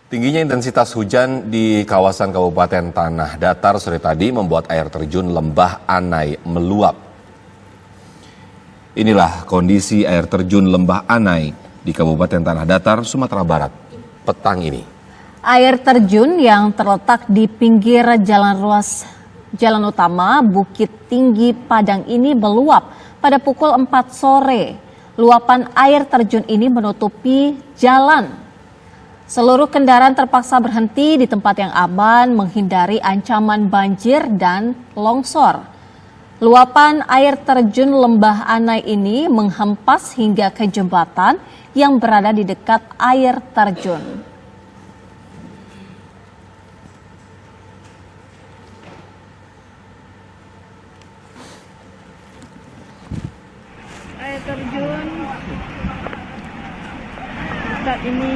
Tingginya intensitas hujan di kawasan Kabupaten Tanah Datar sore tadi membuat air terjun Lembah Anai meluap. Inilah kondisi air terjun Lembah Anai di Kabupaten Tanah Datar, Sumatera Barat, petang ini. Air terjun yang terletak di pinggir jalan ruas jalan utama Bukit Tinggi Padang ini meluap pada pukul 4 sore. Luapan air terjun ini menutupi jalan. Seluruh kendaraan terpaksa berhenti di tempat yang aman menghindari ancaman banjir dan longsor. Luapan air terjun Lembah Anai ini menghempas hingga ke jembatan yang berada di dekat air terjun. Air terjun saat ini